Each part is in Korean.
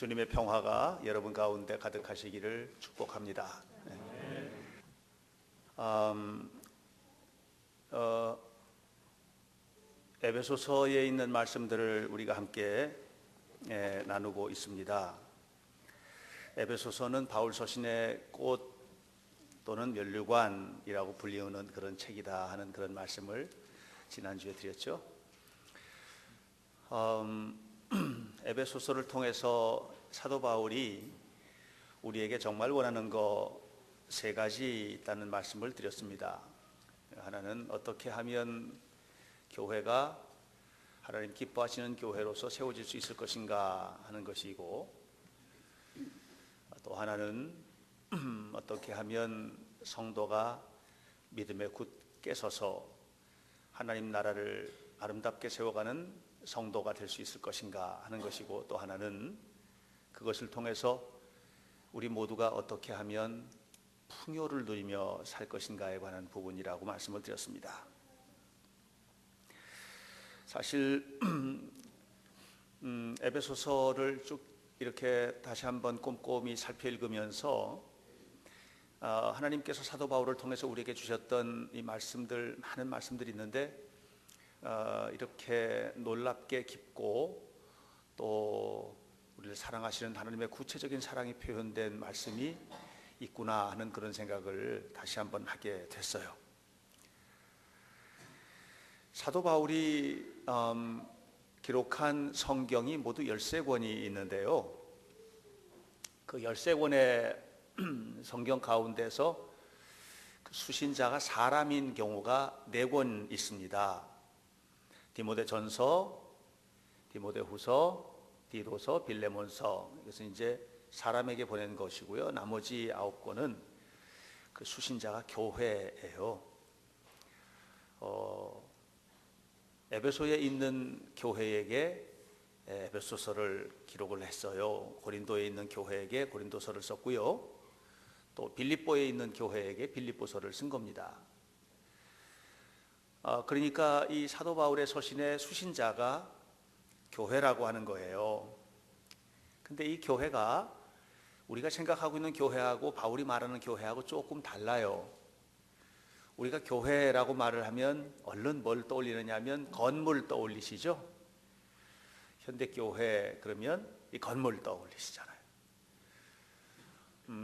주님의 평화가 여러분 가운데 가득하시기를 축복합니다. 에베소서에 있는 말씀들을 우리가 함께 나누고 있습니다. 에베소서는 바울 서신의 꽃 또는 면류관이라고 불리우는 그런 책이다 하는 그런 말씀을 지난주에 드렸죠. 에베소서를 통해서 사도 바울이 우리에게 정말 원하는 거 세 가지 있다는 말씀을 드렸습니다. 하나는 어떻게 하면 교회가 하나님 기뻐하시는 교회로서 세워질 수 있을 것인가 하는 것이고, 또 하나는 어떻게 하면 성도가 믿음에 굳게 서서 하나님 나라를 아름답게 세워가는 성도가 될 수 있을 것인가 하는 것이고, 또 하나는 그것을 통해서 우리 모두가 어떻게 하면 풍요를 누리며 살 것인가에 관한 부분이라고 말씀을 드렸습니다. 사실 에베소서를 쭉 이렇게 다시 한번 꼼꼼히 살펴 읽으면서 하나님께서 사도 바울을 통해서 우리에게 주셨던 이 말씀들, 많은 말씀들이 있는데 이렇게 놀랍게 깊고 또 우리를 사랑하시는 하나님의 구체적인 사랑이 표현된 말씀이 있구나 하는 그런 생각을 다시 한번 하게 됐어요. 사도 바울이 기록한 성경이 모두 13권이 있는데요. 그 13권의 성경 가운데서 그 수신자가 사람인 경우가 4권 있습니다. 디모데전서, 디모데후서, 디도서, 빌레몬서. 이것은 이제 사람에게 보낸 것이고요. 나머지 9권은 그 수신자가 교회예요. 에베소에 있는 교회에게 에베소서를 기록을 했어요. 고린도에 있는 교회에게 고린도서를 썼고요. 또 빌립보에 있는 교회에게 빌립보서를 쓴 겁니다. 그러니까 이 사도 바울의 서신의 수신자가 교회라고 하는 거예요. 근데 이 교회가 우리가 생각하고 있는 교회하고 바울이 말하는 교회하고 조금 달라요. 우리가 교회라고 말을 하면 얼른 뭘 떠올리느냐 하면 건물 떠올리시죠? 현대교회 그러면 이 건물 떠올리시잖아요.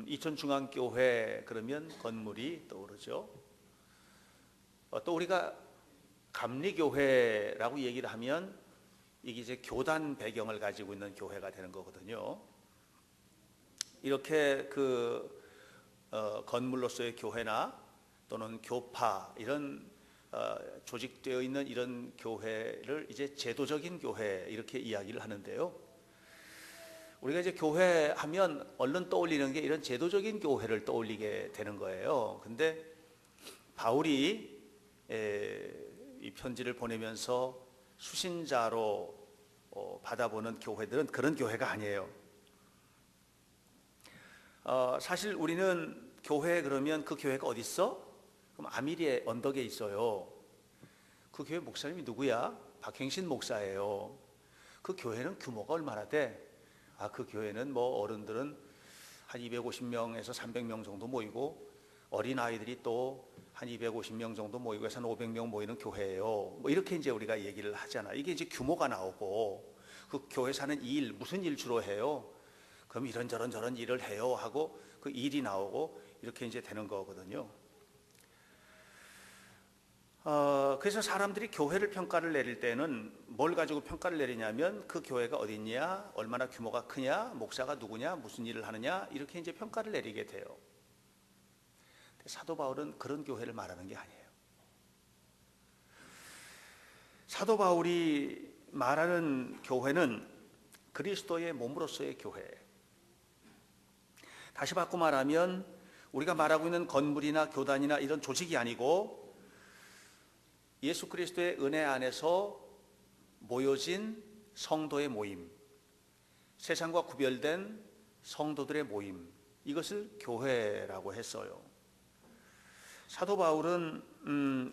이천중앙교회 그러면 건물이 떠오르죠. 또 우리가 감리교회라고 얘기를 하면 이게 이제 교단 배경을 가지고 있는 교회가 되는 거거든요. 이렇게 건물로서의 교회나 또는 교파 이런 조직되어 있는 이런 교회를 이제 제도적인 교회 이렇게 이야기를 하는데요. 우리가 이제 교회 하면 얼른 떠올리는 게 이런 제도적인 교회를 떠올리게 되는 거예요. 근데 바울이 이 편지를 보내면서 수신자로 받아보는 교회들은 그런 교회가 아니에요. 사실 우리는 교회 그러면 그 교회가 어디 있어? 그럼 아미리의 언덕에 있어요. 그 교회 목사님이 누구야? 박행신 목사예요. 그 교회는 규모가 얼마나 돼? 그 교회는 뭐 어른들은 한 250명에서 300명 정도 모이고 어린아이들이 또 한 250명 정도 모이고 해서 한 500명 모이는 교회예요. 뭐 이렇게 이제 우리가 얘기를 하잖아. 이게 이제 규모가 나오고 그 교회에서 하는 일, 무슨 일 주로 해요? 그럼 이런저런 저런 일을 해요 하고 그 일이 나오고 이렇게 이제 되는 거거든요. 그래서 사람들이 교회를 평가를 내릴 때는 뭘 가지고 평가를 내리냐면 그 교회가 어디 있냐, 얼마나 규모가 크냐, 목사가 누구냐, 무슨 일을 하느냐 이렇게 이제 평가를 내리게 돼요. 사도 바울은 그런 교회를 말하는 게 아니에요. 사도 바울이 말하는 교회는 그리스도의 몸으로서의 교회. 다시 바꿔 말하면 우리가 말하고 있는 건물이나 교단이나 이런 조직이 아니고 예수 그리스도의 은혜 안에서 모여진 성도의 모임, 세상과 구별된 성도들의 모임, 이것을 교회라고 했어요. 사도 바울은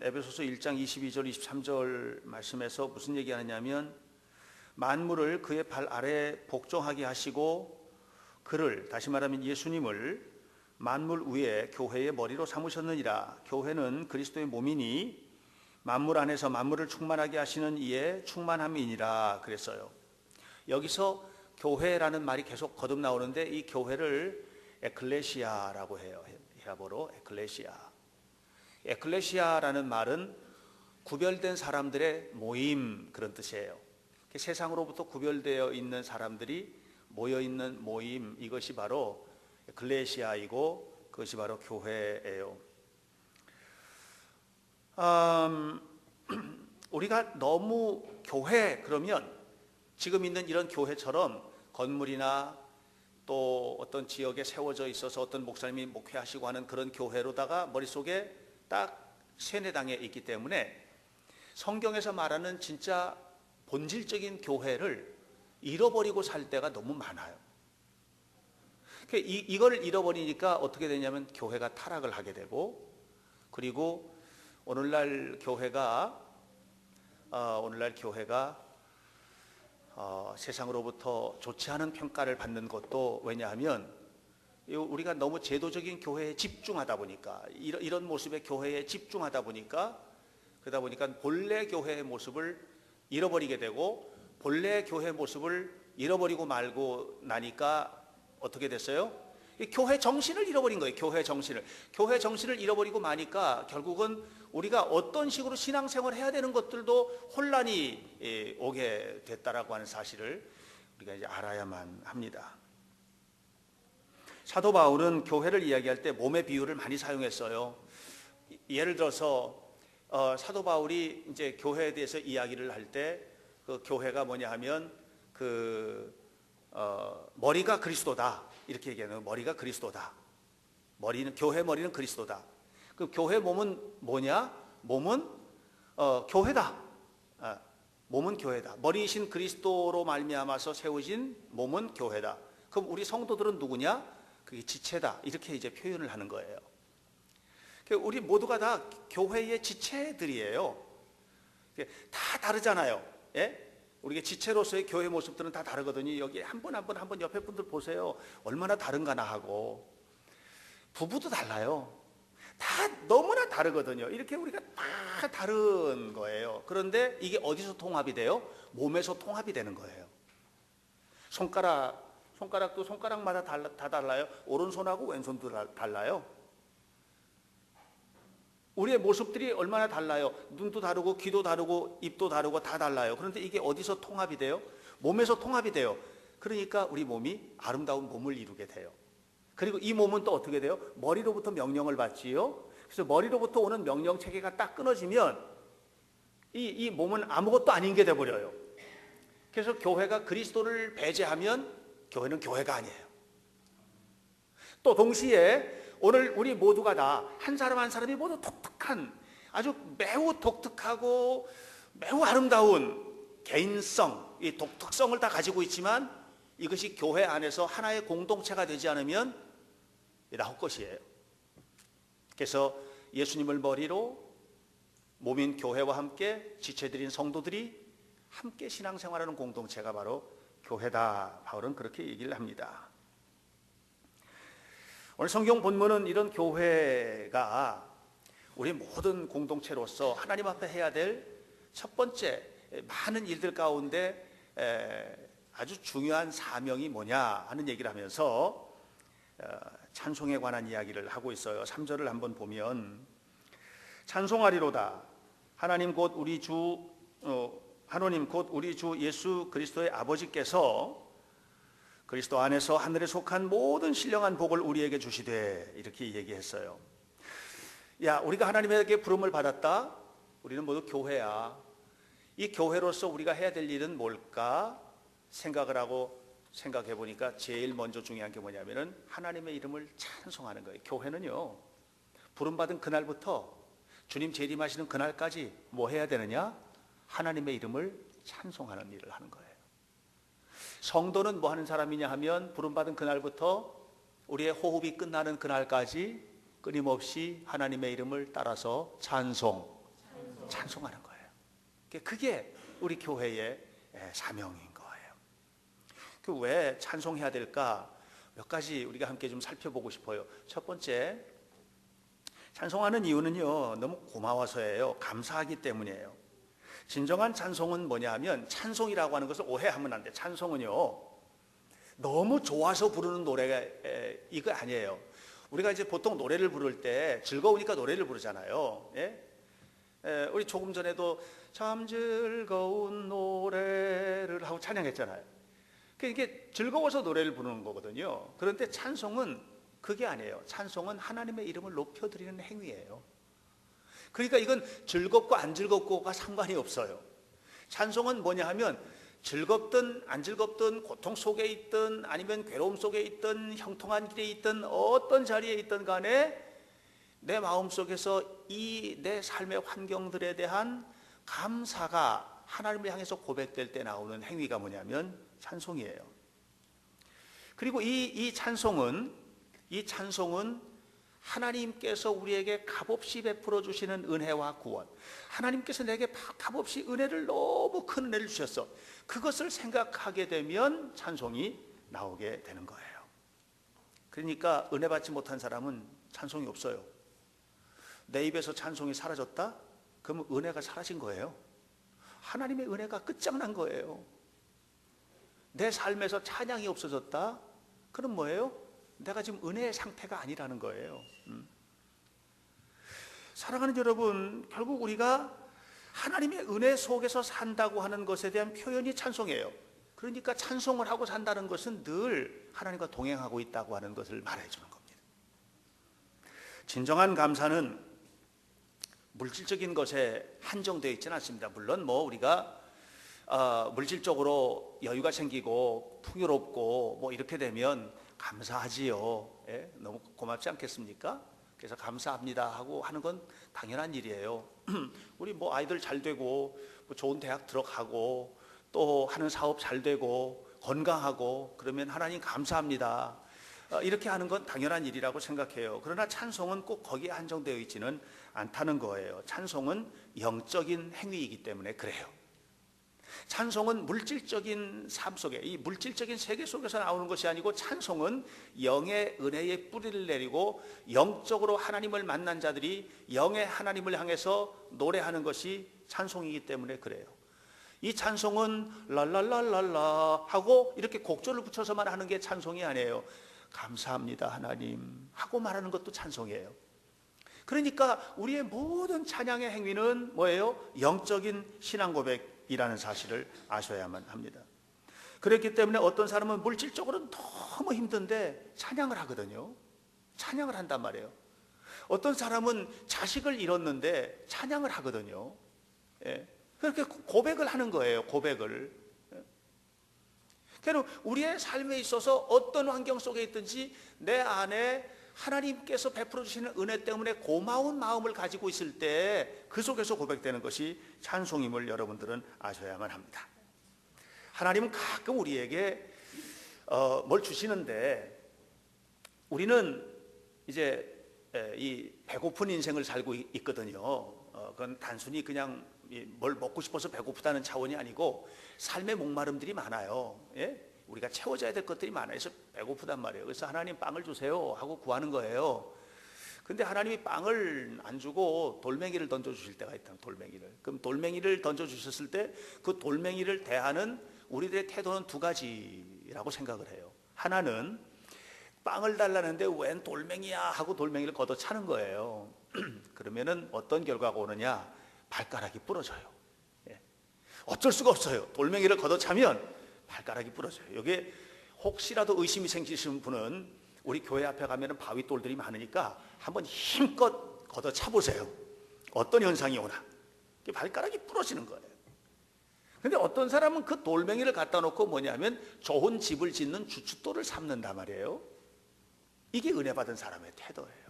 에베소서 1장 22절 23절 말씀에서 무슨 얘기하느냐면 만물을 그의 발 아래 복종하게 하시고 그를, 다시 말하면 예수님을 만물 위에 교회의 머리로 삼으셨느니라. 교회는 그리스도의 몸이니 만물 안에서 만물을 충만하게 하시는 이의 충만함이니라 그랬어요. 여기서 교회라는 말이 계속 거듭 나오는데 이 교회를 에클레시아라고 해요. 히라보로 에클레시아. 에클레시아라는 말은 구별된 사람들의 모임, 그런 뜻이에요. 세상으로부터 구별되어 있는 사람들이 모여 있는 모임, 이것이 바로 에클레시아이고 그것이 바로 교회예요. 우리가 너무 교회 그러면 지금 있는 이런 교회처럼 건물이나 또 어떤 지역에 세워져 있어서 어떤 목사님이 목회하시고 하는 그런 교회로다가 머릿속에 딱 세뇌당해 있기 때문에 성경에서 말하는 진짜 본질적인 교회를 잃어버리고 살 때가 너무 많아요. 이걸 잃어버리니까 어떻게 되냐면 교회가 타락을 하게 되고, 그리고 오늘날 교회가 세상으로부터 좋지 않은 평가를 받는 것도, 왜냐하면 우리가 너무 제도적인 교회에 집중하다 보니까, 이런 모습의 교회에 집중하다 보니까, 그러다 보니까 본래 교회의 모습을 잃어버리게 되고, 본래 교회의 모습을 잃어버리고 말고 나니까 어떻게 됐어요? 교회 정신을 잃어버린 거예요. 교회 정신을 잃어버리고 마니까 결국은 우리가 어떤 식으로 신앙생활을 해야 되는 것들도 혼란이 오게 됐다라고 하는 사실을 우리가 이제 알아야만 합니다. 사도 바울은 교회를 이야기할 때 몸의 비유를 많이 사용했어요. 예를 들어서 사도 바울이 이제 교회에 대해서 이야기를 할 때 그 교회가 뭐냐 하면 머리가 그리스도다, 이렇게 얘기하는 거예요. 머리가 그리스도다. 교회 머리는 그리스도다. 그 교회 몸은 뭐냐? 몸은 교회다. 몸은 교회다. 머리이신 그리스도로 말미암아서 세워진 몸은 교회다. 그럼 우리 성도들은 누구냐? 그게 지체다. 이렇게 이제 표현을 하는 거예요. 우리 모두가 다 교회의 지체들이에요. 다 다르잖아요. 예? 우리가 지체로서의 교회 모습들은 다 다르거든요. 여기 한 분 한 분 옆에 분들 보세요. 얼마나 다른가나 하고. 부부도 달라요. 다 너무나 다르거든요. 이렇게 우리가 다 다른 거예요. 그런데 이게 어디서 통합이 돼요? 몸에서 통합이 되는 거예요. 손가락도 손가락마다 다 달라요. 오른손하고 왼손도 달라요. 우리의 모습들이 얼마나 달라요. 눈도 다르고 귀도 다르고 입도 다르고 다 달라요. 그런데 이게 어디서 통합이 돼요? 몸에서 통합이 돼요. 그러니까 우리 몸이 아름다운 몸을 이루게 돼요. 그리고 이 몸은 또 어떻게 돼요? 머리로부터 명령을 받지요. 그래서 머리로부터 오는 명령 체계가 딱 끊어지면 이 몸은 아무것도 아닌 게 돼버려요. 그래서 교회가 그리스도를 배제하면 교회는 교회가 아니에요. 또 동시에 오늘 우리 모두가 다 한 사람 한 사람이 모두 독특한, 아주 매우 독특하고 매우 아름다운 개인성, 이 독특성을 다 가지고 있지만 이것이 교회 안에서 하나의 공동체가 되지 않으면 다 헛것이에요. 그래서 예수님을 머리로 몸인 교회와 함께 지체들인 성도들이 함께 신앙생활하는 공동체가 바로 교회다. 바울은 그렇게 얘기를 합니다. 오늘 성경 본문은 이런 교회가 우리 모든 공동체로서 하나님 앞에 해야 될 첫 번째 많은 일들 가운데 아주 중요한 사명이 뭐냐 하는 얘기를 하면서 찬송에 관한 이야기를 하고 있어요. 3절을 한번 보면 찬송하리로다 하나님 곧 우리 주 예수 그리스도의 아버지께서 그리스도 안에서 하늘에 속한 모든 신령한 복을 우리에게 주시되, 이렇게 얘기했어요. 야, 우리가 하나님에게 부름을 받았다. 우리는 모두 교회야. 이 교회로서 우리가 해야 될 일은 뭘까 생각해 보니까 제일 먼저 중요한 게 뭐냐면은 하나님의 이름을 찬송하는 거예요. 교회는요, 부름받은 그날부터 주님 재림하시는 그날까지 뭐 해야 되느냐? 하나님의 이름을 찬송하는 일을 하는 거예요. 성도는 뭐 하는 사람이냐 하면 부름받은 그날부터 우리의 호흡이 끝나는 그날까지 끊임없이 하나님의 이름을 따라서 찬송하는 거예요. 그게 우리 교회의 사명인 거예요. 왜 찬송해야 될까? 몇 가지 우리가 함께 좀 살펴보고 싶어요. 첫 번째, 찬송하는 이유는요, 너무 고마워서예요. 감사하기 때문이에요. 진정한 찬송은 뭐냐 하면, 찬송이라고 하는 것을 오해하면 안 돼. 찬송은요, 너무 좋아서 부르는 노래가 이거 아니에요. 우리가 이제 보통 노래를 부를 때 즐거우니까 노래를 부르잖아요. 예? 우리 조금 전에도 참 즐거운 노래를 하고 찬양했잖아요. 이게 즐거워서 노래를 부르는 거거든요. 그런데 찬송은 그게 아니에요. 찬송은 하나님의 이름을 높여드리는 행위예요. 그러니까 이건 즐겁고 안 즐겁고가 상관이 없어요. 찬송은 뭐냐 하면, 즐겁든 안 즐겁든, 고통 속에 있든 아니면 괴로움 속에 있든 형통한 길에 있든 어떤 자리에 있든 간에 내 마음속에서 이 내 삶의 환경들에 대한 감사가 하나님을 향해서 고백될 때 나오는 행위가 뭐냐면 찬송이에요. 그리고 이 찬송은 하나님께서 우리에게 값없이 베풀어 주시는 은혜와 구원, 하나님께서 내게 값없이 은혜를, 너무 큰 은혜를 주셨어, 그것을 생각하게 되면 찬송이 나오게 되는 거예요. 그러니까 은혜 받지 못한 사람은 찬송이 없어요. 내 입에서 찬송이 사라졌다? 그러면 은혜가 사라진 거예요. 하나님의 은혜가 끝장난 거예요. 내 삶에서 찬양이 없어졌다? 그럼 뭐예요? 내가 지금 은혜의 상태가 아니라는 거예요. 사랑하는 여러분, 결국 우리가 하나님의 은혜 속에서 산다고 하는 것에 대한 표현이 찬송이에요. 그러니까 찬송을 하고 산다는 것은 늘 하나님과 동행하고 있다고 하는 것을 말해주는 겁니다. 진정한 감사는 물질적인 것에 한정되어 있지는 않습니다. 물론 우리가 물질적으로 여유가 생기고 풍요롭고 이렇게 되면 감사하지요. 예? 너무 고맙지 않겠습니까? 그래서 감사합니다 하고 하는 건 당연한 일이에요. 우리 아이들 잘 되고 좋은 대학 들어가고 또 하는 사업 잘 되고 건강하고 그러면 하나님 감사합니다, 이렇게 하는 건 당연한 일이라고 생각해요. 그러나 찬송은 꼭 거기에 한정되어 있지는 않다는 거예요. 찬송은 영적인 행위이기 때문에 그래요. 찬송은 물질적인 삶 속에, 이 물질적인 세계 속에서 나오는 것이 아니고, 찬송은 영의 은혜의 뿌리를 내리고 영적으로 하나님을 만난 자들이 영의 하나님을 향해서 노래하는 것이 찬송이기 때문에 그래요. 이 찬송은 랄랄랄랄라 하고 이렇게 곡조를 붙여서만 하는 게 찬송이 아니에요. 감사합니다 하나님 하고 말하는 것도 찬송이에요. 그러니까 우리의 모든 찬양의 행위는 뭐예요? 영적인 신앙 고백이라는 사실을 아셔야만 합니다. 그렇기 때문에 어떤 사람은 물질적으로는 너무 힘든데 찬양을 하거든요. 찬양을 한단 말이에요. 어떤 사람은 자식을 잃었는데 찬양을 하거든요. 예. 그렇게 고백을 하는 거예요. 고백을. 그러니까 우리의 삶에 있어서 어떤 환경 속에 있든지 내 안에 하나님께서 베풀어 주시는 은혜 때문에 고마운 마음을 가지고 있을 때 그 속에서 고백되는 것이 찬송임을 여러분들은 아셔야만 합니다. 하나님은 가끔 우리에게 뭘 주시는데, 우리는 이제 이 배고픈 인생을 살고 있거든요. 그건 단순히 그냥 뭘 먹고 싶어서 배고프다는 차원이 아니고 삶의 목마름들이 많아요. 예? 우리가 채워져야 될 것들이 많아요. 그래서 배고프단 말이에요. 그래서 하나님 빵을 주세요 하고 구하는 거예요. 근데 하나님이 빵을 안 주고 돌멩이를 던져주실 때가 있다. 돌멩이를. 그럼 돌멩이를 던져주셨을 때 그 돌멩이를 대하는 우리들의 태도는 두 가지라고 생각을 해요. 하나는 빵을 달라는데 웬 돌멩이야 하고 돌멩이를 걷어차는 거예요. 그러면은 어떤 결과가 오느냐? 발가락이 부러져요. 예. 어쩔 수가 없어요. 돌멩이를 걷어차면 발가락이 부러져요. 여기에 혹시라도 의심이 생기시는 분은 우리 교회 앞에 가면 바위돌들이 많으니까 한번 힘껏 걷어차 보세요. 어떤 현상이 오나? 발가락이 부러지는 거예요. 근데 어떤 사람은 그 돌멩이를 갖다 놓고 뭐냐면 좋은 집을 짓는 주춧돌을 삼는단 말이에요. 이게 은혜 받은 사람의 태도예요.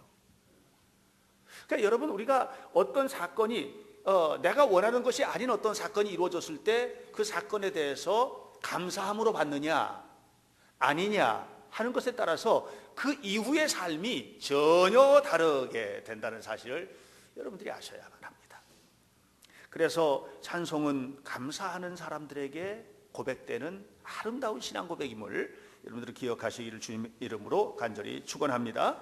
그러니까 여러분, 우리가 어떤 사건이 내가 원하는 것이 아닌 어떤 사건이 이루어졌을 때 그 사건에 대해서 감사함으로 받느냐 아니냐 하는 것에 따라서 그 이후의 삶이 전혀 다르게 된다는 사실을 여러분들이 아셔야만 합니다. 그래서 찬송은 감사하는 사람들에게 고백되는 아름다운 신앙 고백임을 여러분들이 기억하시기를 주님 이름으로 간절히 축원합니다.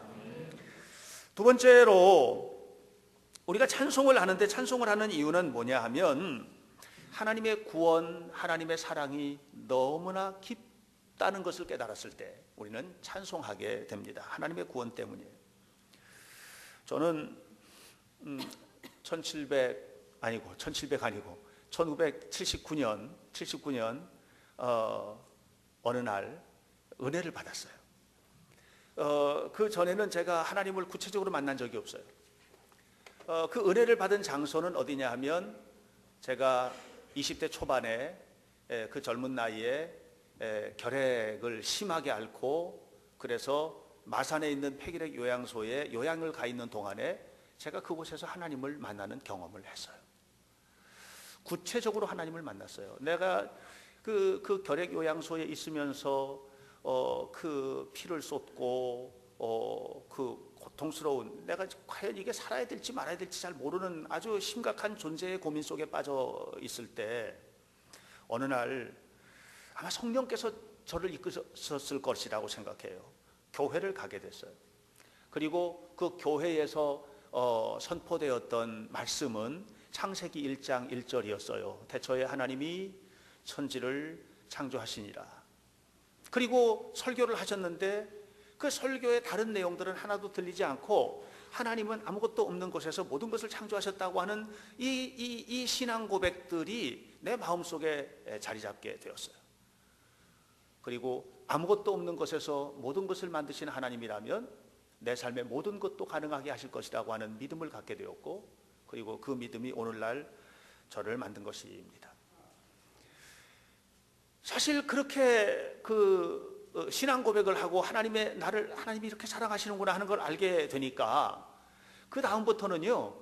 두 번째로 우리가 찬송을 하는데 찬송을 하는 이유는 뭐냐 하면 하나님의 구원, 하나님의 사랑이 너무나 깊다는 것을 깨달았을 때 우리는 찬송하게 됩니다. 하나님의 구원 때문이에요. 저는 1979년 어느 날 은혜를 받았어요. 그 전에는 제가 하나님을 구체적으로 만난 적이 없어요. 그 은혜를 받은 장소는 어디냐 하면 제가 20대 초반에 그 젊은 나이에 결핵을 심하게 앓고 그래서 마산에 있는 폐기력 요양소에 요양을 가 있는 동안에 제가 그곳에서 하나님을 만나는 경험을 했어요. 구체적으로 하나님을 만났어요. 내가 그 결핵 요양소에 있으면서 그 피를 쏟고 그 고통스러운 내가 과연 이게 살아야 될지 말아야 될지 잘 모르는 아주 심각한 존재의 고민 속에 빠져 있을 때 어느 날 아마 성령께서 저를 이끄셨을 것이라고 생각해요. 교회를 가게 됐어요. 그리고 그 교회에서 선포되었던 말씀은 창세기 1장 1절이었어요. 태초에 하나님이 천지를 창조하시니라. 그리고 설교를 하셨는데 그 설교의 다른 내용들은 하나도 들리지 않고 하나님은 아무것도 없는 곳에서 모든 것을 창조하셨다고 하는 이 신앙 고백들이 내 마음속에 자리 잡게 되었어요. 그리고 아무것도 없는 것에서 모든 것을 만드신 하나님이라면 내 삶의 모든 것도 가능하게 하실 것이라고 하는 믿음을 갖게 되었고 그리고 그 믿음이 오늘날 저를 만든 것입니다. 사실 그렇게 그 신앙 고백을 하고 하나님이 이렇게 사랑하시는구나 하는 걸 알게 되니까 그 다음부터는요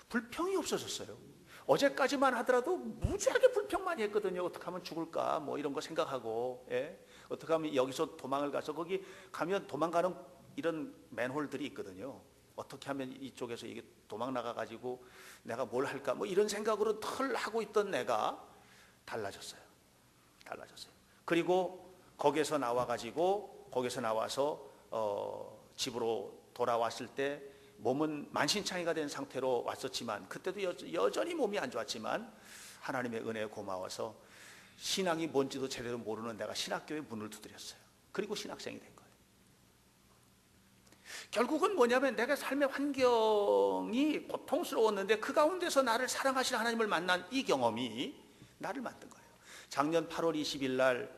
불평이 없어졌어요. 어제까지만 하더라도 무지하게 불평 많이 했거든요. 어떻게 하면 죽을까 뭐 이런 거 생각하고 어떻게 하면 여기서 도망을 가서 거기 가면 도망가는 이런 맨홀들이 있거든요. 어떻게 하면 이쪽에서 이게 도망 나가가지고 내가 뭘 할까 뭐 이런 생각으로 덜 하고 있던 내가 달라졌어요. 그리고 거기서 나와서 집으로 돌아왔을 때 몸은 만신창이가 된 상태로 왔었지만 그때도 여전히 몸이 안 좋았지만 하나님의 은혜에 고마워서 신앙이 뭔지도 제대로 모르는 내가 신학교에 문을 두드렸어요. 그리고 신학생이 된 거예요. 결국은 뭐냐면 내가 삶의 환경이 고통스러웠는데 그 가운데서 나를 사랑하시는 하나님을 만난 이 경험이 나를 만든 거예요. 작년 8월 20일 날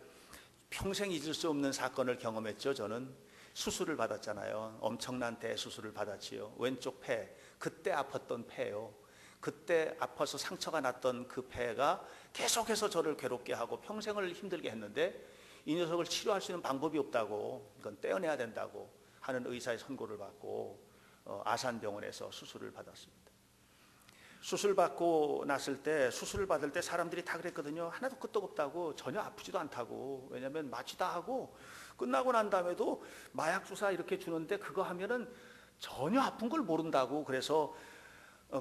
평생 잊을 수 없는 사건을 경험했죠. 저는 수술을 받았잖아요. 엄청난 대수술을 받았지요. 왼쪽 폐, 그때 아팠던 폐요. 그때 아파서 상처가 났던 그 폐가 계속해서 저를 괴롭게 하고 평생을 힘들게 했는데 이 녀석을 치료할 수 있는 방법이 없다고, 이건 떼어내야 된다고 하는 의사의 선고를 받고 아산병원에서 수술을 받았습니다. 수술 받고 났을 때, 수술을 받을 때 사람들이 다 그랬거든요. 하나도 끄떡없다고, 전혀 아프지도 않다고. 왜냐하면 마취다 하고 끝나고 난 다음에도 마약 주사 이렇게 주는데 그거 하면은 전혀 아픈 걸 모른다고. 그래서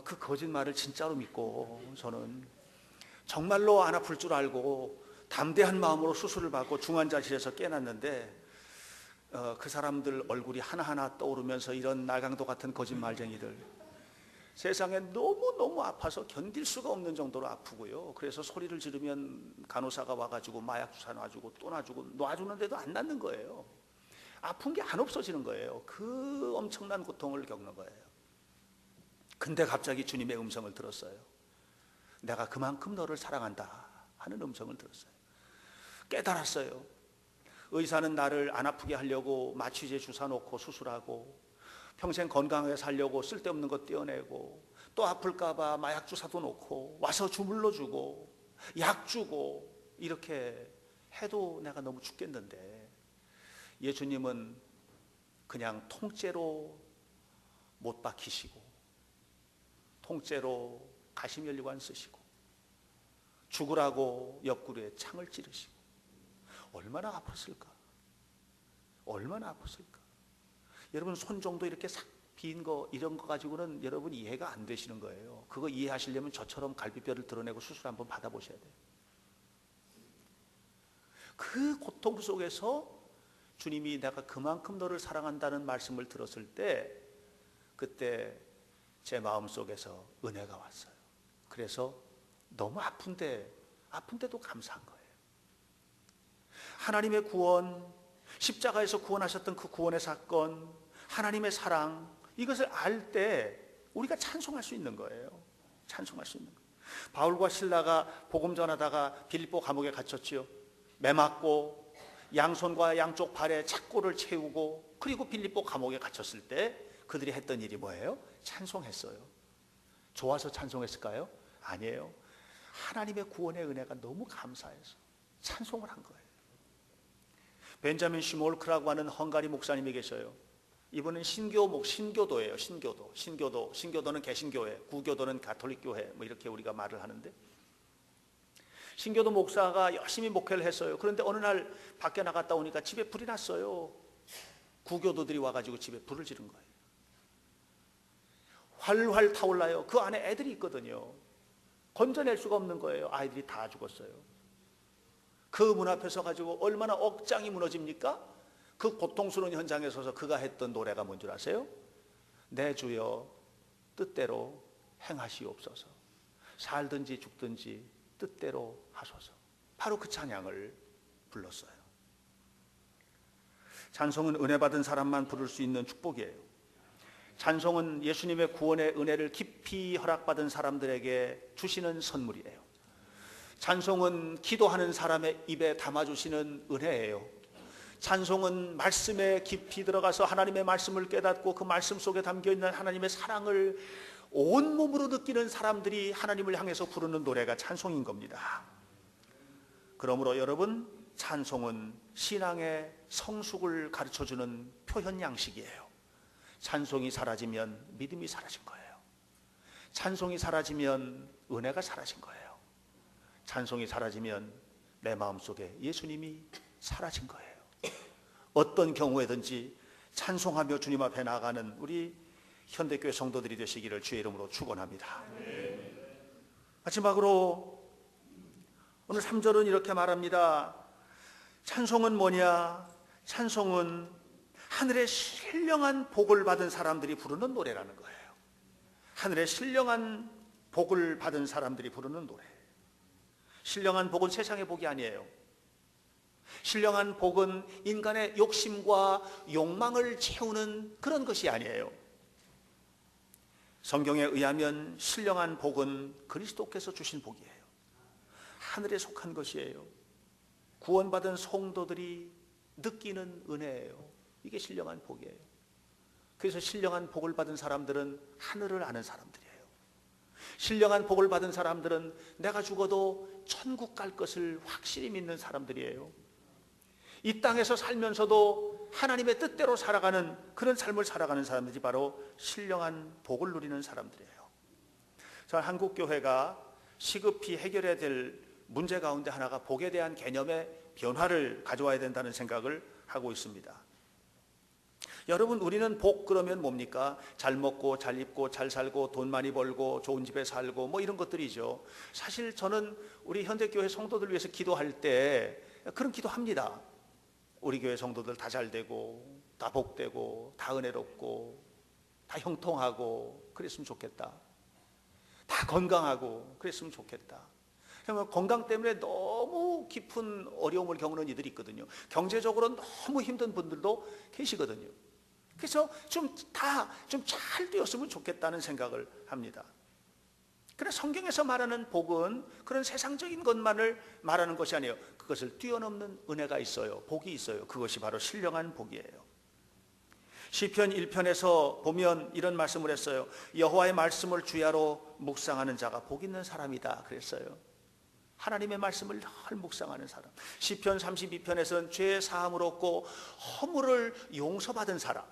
그 거짓말을 진짜로 믿고 저는 정말로 안 아플 줄 알고 담대한 마음으로 수술을 받고 중환자실에서 깨났는데 그 사람들 얼굴이 하나하나 떠오르면서 이런 나강도 같은 거짓말쟁이들, 세상에 너무너무 아파서 견딜 수가 없는 정도로 아프고요. 그래서 소리를 지르면 간호사가 와가지고 마약 주사 놔주고 또 놔주는데도 안 낫는 거예요. 아픈 게 안 없어지는 거예요. 그 엄청난 고통을 겪는 거예요. 근데 갑자기 주님의 음성을 들었어요. 내가 그만큼 너를 사랑한다 하는 음성을 들었어요. 깨달았어요. 의사는 나를 안 아프게 하려고 마취제 주사 놓고 수술하고 평생 건강하게 살려고 쓸데없는 것 떼어내고 또 아플까봐 마약 주사도 놓고 와서 주물러 주고 약 주고 이렇게 해도 내가 너무 죽겠는데 예수님은 그냥 통째로 못 박히시고 통째로 가시면류관 쓰시고 죽으라고 옆구리에 창을 찌르시고 얼마나 아팠을까? 얼마나 아팠을까? 여러분 손 정도 이렇게 싹 빈 거 이런 거 가지고는 여러분 이해가 안 되시는 거예요. 그거 이해하시려면 저처럼 갈비뼈를 드러내고 수술 한번 받아보셔야 돼요. 그 고통 속에서 주님이 내가 그만큼 너를 사랑한다는 말씀을 들었을 때 그때 제 마음속에서 은혜가 왔어요. 그래서 너무 아픈데도 감사한 거예요. 하나님의 구원, 십자가에서 구원하셨던 그 구원의 사건, 하나님의 사랑, 이것을 알 때 우리가 찬송할 수 있는 거예요. 찬송할 수 있는 거예요. 바울과 실라가 복음 전하다가 빌립보 감옥에 갇혔지요. 매 맞고 양손과 양쪽 발에 착고를 채우고, 그리고 빌립보 감옥에 갇혔을 때 그들이 했던 일이 뭐예요? 찬송했어요. 좋아서 찬송했을까요? 아니에요. 하나님의 구원의 은혜가 너무 감사해서 찬송을 한 거예요. 벤자민 시몰크라고 하는 헝가리 목사님이 계셔요. 이분은 신교도예요. 신교도는 개신교회, 구교도는 가톨릭교회, 뭐 이렇게 우리가 말을 하는데, 신교도 목사가 열심히 목회를 했어요. 그런데 어느 날 밖에 나갔다 오니까 집에 불이 났어요. 구교도들이 와가지고 집에 불을 지른 거예요. 활활 타올라요. 그 안에 애들이 있거든요. 건져낼 수가 없는 거예요. 아이들이 다 죽었어요. 그 문 앞에 서가지고 얼마나 억장이 무너집니까? 그 고통스러운 현장에 서서 그가 했던 노래가 뭔 줄 아세요? 내 주여 뜻대로 행하시옵소서. 살든지 죽든지 뜻대로 하소서. 바로 그 찬양을 불렀어요. 찬송은 은혜 받은 사람만 부를 수 있는 축복이에요. 찬송은 예수님의 구원의 은혜를 깊이 허락받은 사람들에게 주시는 선물이에요. 찬송은 기도하는 사람의 입에 담아주시는 은혜예요. 찬송은 말씀에 깊이 들어가서 하나님의 말씀을 깨닫고 그 말씀 속에 담겨있는 하나님의 사랑을 온몸으로 느끼는 사람들이 하나님을 향해서 부르는 노래가 찬송인 겁니다. 그러므로 여러분, 찬송은 신앙의 성숙을 가르쳐주는 표현 양식이에요. 찬송이 사라지면 믿음이 사라진 거예요. 찬송이 사라지면 은혜가 사라진 거예요. 찬송이 사라지면 내 마음속에 예수님이 사라진 거예요. 어떤 경우에든지 찬송하며 주님 앞에 나아가는 우리 현대교회 성도들이 되시기를 주의 이름으로 축원합니다. 마지막으로 오늘 3절은 이렇게 말합니다. 찬송은 뭐냐? 찬송은 하늘의 신령한 복을 받은 사람들이 부르는 노래라는 거예요. 하늘의 신령한 복을 받은 사람들이 부르는 노래. 신령한 복은 세상의 복이 아니에요. 신령한 복은 인간의 욕심과 욕망을 채우는 그런 것이 아니에요. 성경에 의하면 신령한 복은 그리스도께서 주신 복이에요. 하늘에 속한 것이에요. 구원받은 성도들이 느끼는 은혜예요. 이게 신령한 복이에요. 그래서 신령한 복을 받은 사람들은 하늘을 아는 사람들이에요. 신령한 복을 받은 사람들은 내가 죽어도 천국 갈 것을 확실히 믿는 사람들이에요. 이 땅에서 살면서도 하나님의 뜻대로 살아가는 그런 삶을 살아가는 사람들이 바로 신령한 복을 누리는 사람들이에요. 자, 한국교회가 시급히 해결해야 될 문제 가운데 하나가 복에 대한 개념의 변화를 가져와야 된다는 생각을 하고 있습니다. 여러분, 우리는 복 그러면 뭡니까? 잘 먹고 잘 입고 잘 살고 돈 많이 벌고 좋은 집에 살고 뭐 이런 것들이죠. 사실 저는 우리 현대교회 성도들 위해서 기도할 때 그런 기도합니다. 우리 교회 성도들 다 잘되고 다 복되고 다 은혜롭고 다 형통하고 그랬으면 좋겠다. 다 건강하고 그랬으면 좋겠다. 건강 때문에 너무 깊은 어려움을 겪는 이들이 있거든요. 경제적으로 너무 힘든 분들도 계시거든요. 그래서 좀 잘 되었으면 좋겠다는 생각을 합니다. 그러나 성경에서 말하는 복은 그런 세상적인 것만을 말하는 것이 아니에요. 그것을 뛰어넘는 은혜가 있어요. 복이 있어요. 그것이 바로 신령한 복이에요. 시편 1편에서 보면 이런 말씀을 했어요. 여호와의 말씀을 주야로 묵상하는 자가 복 있는 사람이다 그랬어요. 하나님의 말씀을 늘 묵상하는 사람. 시편 32편에서는 죄 사함을 얻고 허물을 용서받은 사람,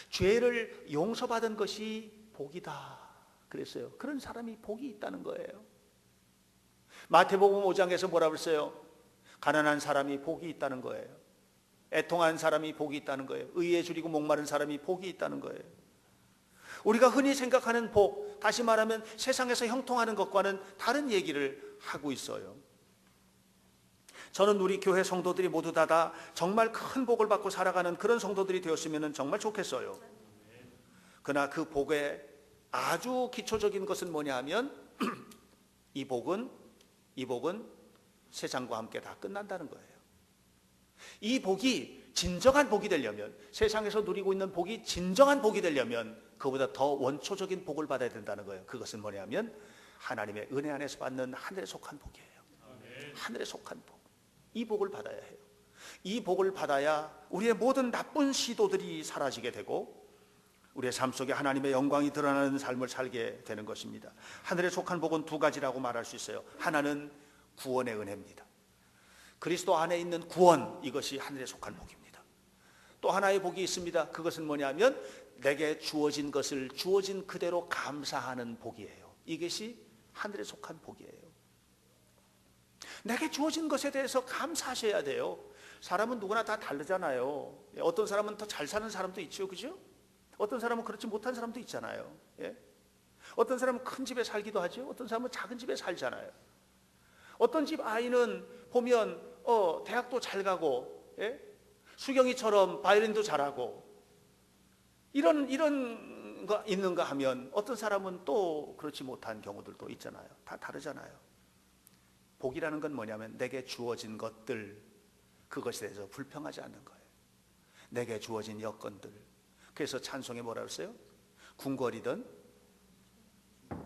죄를 용서받은 것이 복이다 그랬어요. 그런 사람이 복이 있다는 거예요. 마태복음 5장에서 뭐라고 했어요? 가난한 사람이 복이 있다는 거예요. 애통한 사람이 복이 있다는 거예요. 의에 줄이고 목마른 사람이 복이 있다는 거예요. 우리가 흔히 생각하는 복, 다시 말하면 세상에서 형통하는 것과는 다른 얘기를 하고 있어요. 저는 우리 교회 성도들이 모두 다 정말 큰 복을 받고 살아가는 그런 성도들이 되었으면 정말 좋겠어요. 그러나 그 복의 아주 기초적인 것은 뭐냐 하면 이 복은 세상과 함께 다 끝난다는 거예요. 이 복이 진정한 복이 되려면, 세상에서 누리고 있는 복이 진정한 복이 되려면 그보다 더 원초적인 복을 받아야 된다는 거예요. 그것은 뭐냐면 하나님의 은혜 안에서 받는 하늘에 속한 복이에요. 하늘에 속한 복. 이 복을 받아야 해요. 이 복을 받아야 우리의 모든 나쁜 시도들이 사라지게 되고 우리의 삶 속에 하나님의 영광이 드러나는 삶을 살게 되는 것입니다. 하늘에 속한 복은 두 가지라고 말할 수 있어요. 하나는 구원의 은혜입니다. 그리스도 안에 있는 구원, 이것이 하늘에 속한 복입니다. 또 하나의 복이 있습니다. 그것은 뭐냐면 내게 주어진 것을 주어진 그대로 감사하는 복이에요. 이것이 하늘에 속한 복이에요. 내게 주어진 것에 대해서 감사하셔야 돼요. 사람은 누구나 다 다르잖아요. 어떤 사람은 더 잘 사는 사람도 있죠, 그죠? 어떤 사람은 그렇지 못한 사람도 있잖아요. 예? 어떤 사람은 큰 집에 살기도 하죠. 어떤 사람은 작은 집에 살잖아요. 어떤 집 아이는 보면 대학도 잘 가고, 예? 수경이처럼 바이올린도 잘하고 이런 거 있는가 하면 어떤 사람은 또 그렇지 못한 경우들도 있잖아요. 다 다르잖아요. 복이라는 건 뭐냐면 내게 주어진 것들, 그것에 대해서 불평하지 않는 거예요. 내게 주어진 여건들. 그래서 찬송에 뭐라 그랬어요? 궁궐이든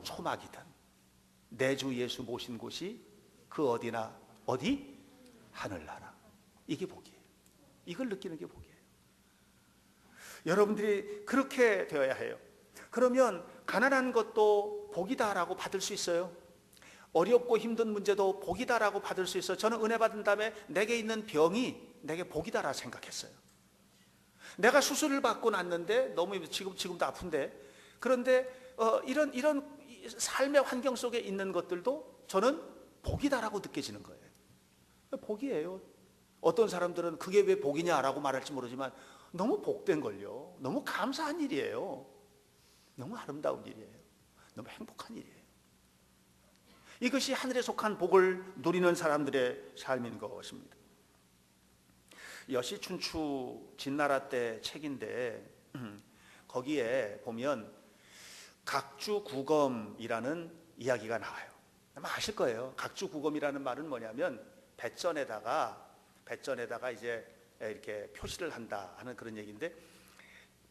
초막이든 내 주 예수 모신 곳이 그 어디나 어디? 하늘나라. 이게 복이에요. 이걸 느끼는 게 복이에요. 여러분들이 그렇게 되어야 해요. 그러면 가난한 것도 복이다라고 받을 수 있어요. 어렵고 힘든 문제도 복이다라고 받을 수 있어요. 저는 은혜 받은 다음에 내게 있는 병이 내게 복이다라 생각했어요. 내가 수술을 받고 났는데 너무 지금도 아픈데, 그런데 이런 삶의 환경 속에 있는 것들도 저는 복이다라고 느껴지는 거예요. 복이에요. 어떤 사람들은 그게 왜 복이냐라고 말할지 모르지만 너무 복된 걸요. 너무 감사한 일이에요. 너무 아름다운 일이에요. 너무 행복한 일이에요. 이것이 하늘에 속한 복을 누리는 사람들의 삶인 것입니다. 여시춘추 진나라 때 책인데 거기에 보면 각주구검이라는 이야기가 나와요. 아마 아실 거예요. 각주구검이라는 말은 뭐냐면 배전에다가 이제 이렇게 표시를 한다 하는 그런 얘기인데,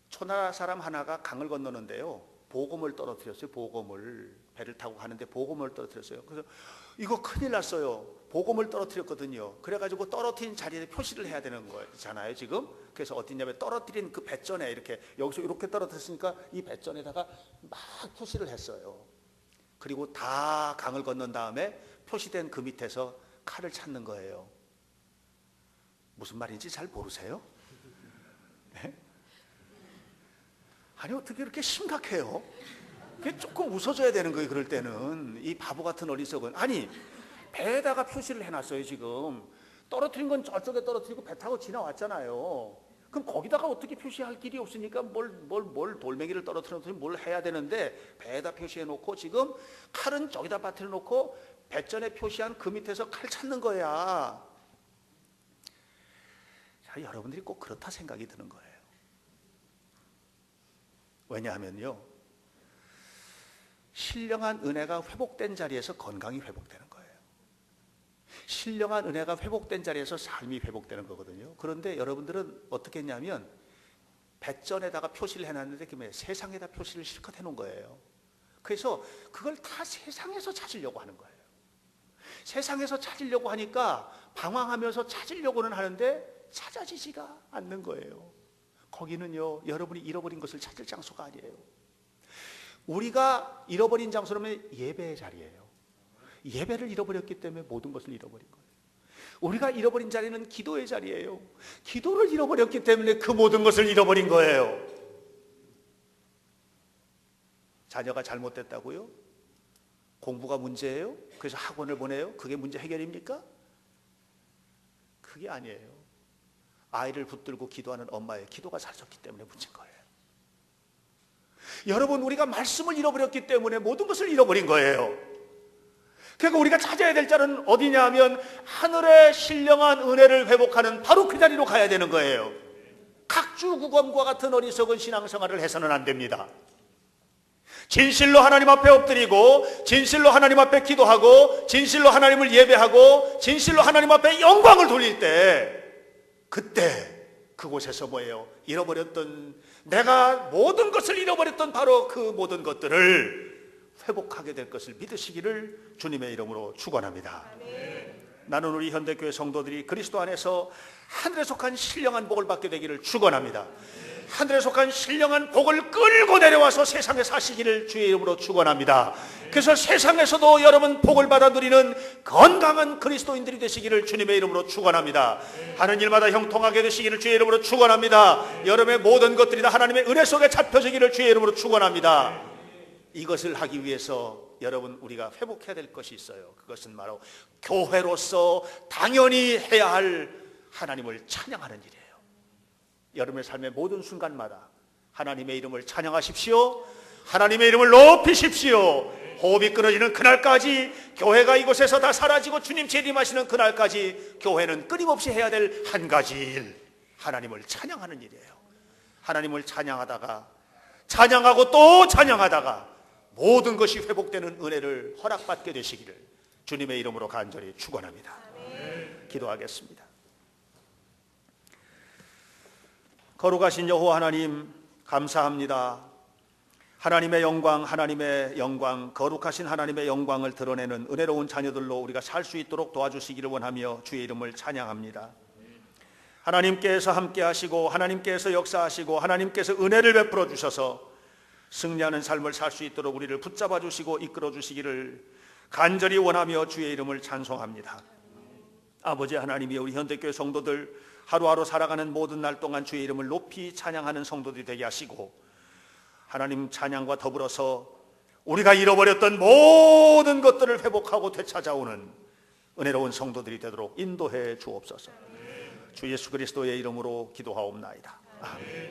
초나라 사람 하나가 강을 건너는데요, 보검을 떨어뜨렸어요. 보검을, 배를 타고 가는데 보검을 떨어뜨렸어요. 그래서 이거 큰일 났어요. 보검을 떨어뜨렸거든요. 그래가지고 떨어뜨린 자리에 표시를 해야 되는 거잖아요, 지금. 그래서 어디냐면 떨어뜨린 그 배전에 이렇게, 여기서 이렇게 떨어뜨렸으니까 이 배전에다가 막 표시를 했어요. 그리고 다 강을 건넌 다음에 표시된 그 밑에서 칼을 찾는 거예요. 무슨 말인지 잘 모르세요? 네? 아니 어떻게 이렇게 심각해요? 그게 조금 웃어줘야 되는 거예요. 그럴 때는 이 바보 같은 어리석은. 아니 배에다가 표시를 해놨어요. 지금 떨어뜨린 건 저쪽에 떨어뜨리고 배 타고 지나왔잖아요. 그럼 거기다가 어떻게 표시할 길이 없으니까 뭘 돌멩이를 떨어뜨리면 뭘 해야 되는데, 배에다 표시해 놓고 지금 칼은 저기다 빠뜨려 놓고 배전에 표시한 그 밑에서 칼 찾는 거야. 자, 여러분들이 꼭 그렇다 생각이 드는 거예요. 왜냐하면요, 신령한 은혜가 회복된 자리에서 건강이 회복되는 거예요. 신령한 은혜가 회복된 자리에서 삶이 회복되는 거거든요. 그런데 여러분들은 어떻게 했냐면 배전에다가 표시를 해놨는데 그게 세상에다 표시를 실컷 해놓은 거예요. 그래서 그걸 다 세상에서 찾으려고 하는 거예요. 세상에서 찾으려고 하니까 방황하면서 찾으려고는 하는데 찾아지지가 않는 거예요. 거기는요, 여러분이 잃어버린 것을 찾을 장소가 아니에요. 우리가 잃어버린 장소는 예배의 자리예요. 예배를 잃어버렸기 때문에 모든 것을 잃어버린 거예요. 우리가 잃어버린 자리는 기도의 자리예요. 기도를 잃어버렸기 때문에 그 모든 것을 잃어버린 거예요. 자녀가 잘못됐다고요? 공부가 문제예요? 그래서 학원을 보내요? 그게 문제 해결입니까? 그게 아니에요. 아이를 붙들고 기도하는 엄마의 기도가 사라졌기 때문에 문제인 거예요. 여러분, 우리가 말씀을 잃어버렸기 때문에 모든 것을 잃어버린 거예요. 그러니까 우리가 찾아야 될 자는 어디냐 하면 하늘의 신령한 은혜를 회복하는 바로 그 자리로 가야 되는 거예요. 각주구검과 같은 어리석은 신앙생활을 해서는 안 됩니다. 진실로 하나님 앞에 엎드리고 진실로 하나님 앞에 기도하고 진실로 하나님을 예배하고 진실로 하나님 앞에 영광을 돌릴 때, 그때 그곳에서 뭐예요? 잃어버렸던, 내가 모든 것을 잃어버렸던 바로 그 모든 것들을 회복하게 될 것을 믿으시기를 주님의 이름으로 축원합니다. 나는 우리 현대교회 성도들이 그리스도 안에서 하늘에 속한 신령한 복을 받게 되기를 축원합니다. 하늘에 속한 신령한 복을 끌고 내려와서 세상에 사시기를 주의 이름으로 축원합니다. 그래서 세상에서도 여러분 복을 받아 누리는 건강한 그리스도인들이 되시기를 주님의 이름으로 축원합니다. 하는 일마다 형통하게 되시기를 주의 이름으로 축원합니다. 여러분의 모든 것들이 다 하나님의 은혜 속에 잡혀지기를 주의 이름으로 축원합니다. 이것을 하기 위해서 여러분 우리가 회복해야 될 것이 있어요. 그것은 바로 교회로서 당연히 해야 할 하나님을 찬양하는 일이에요. 여러분의 삶의 모든 순간마다 하나님의 이름을 찬양하십시오. 하나님의 이름을 높이십시오. 호흡이 끊어지는 그날까지, 교회가 이곳에서 다 사라지고 주님 재림하시는 그날까지 교회는 끊임없이 해야 될 한 가지 일, 하나님을 찬양하는 일이에요. 하나님을 찬양하다가, 찬양하고 또 찬양하다가 모든 것이 회복되는 은혜를 허락받게 되시기를 주님의 이름으로 간절히 축원합니다. 기도하겠습니다. 거룩하신 여호와 하나님, 감사합니다. 하나님의 영광, 거룩하신 하나님의 영광을 드러내는 은혜로운 자녀들로 우리가 살 수 있도록 도와주시기를 원하며 주의 이름을 찬양합니다. 하나님께서 함께 하시고 하나님께서 역사하시고 하나님께서 은혜를 베풀어 주셔서 승리하는 삶을 살 수 있도록 우리를 붙잡아 주시고 이끌어 주시기를 간절히 원하며 주의 이름을 찬송합니다. 아버지 하나님이 우리 현대교회 성도들 하루하루 살아가는 모든 날 동안 주의 이름을 높이 찬양하는 성도들이 되게 하시고, 하나님 찬양과 더불어서 우리가 잃어버렸던 모든 것들을 회복하고 되찾아오는 은혜로운 성도들이 되도록 인도해 주옵소서. 주 예수 그리스도의 이름으로 기도하옵나이다. 아멘.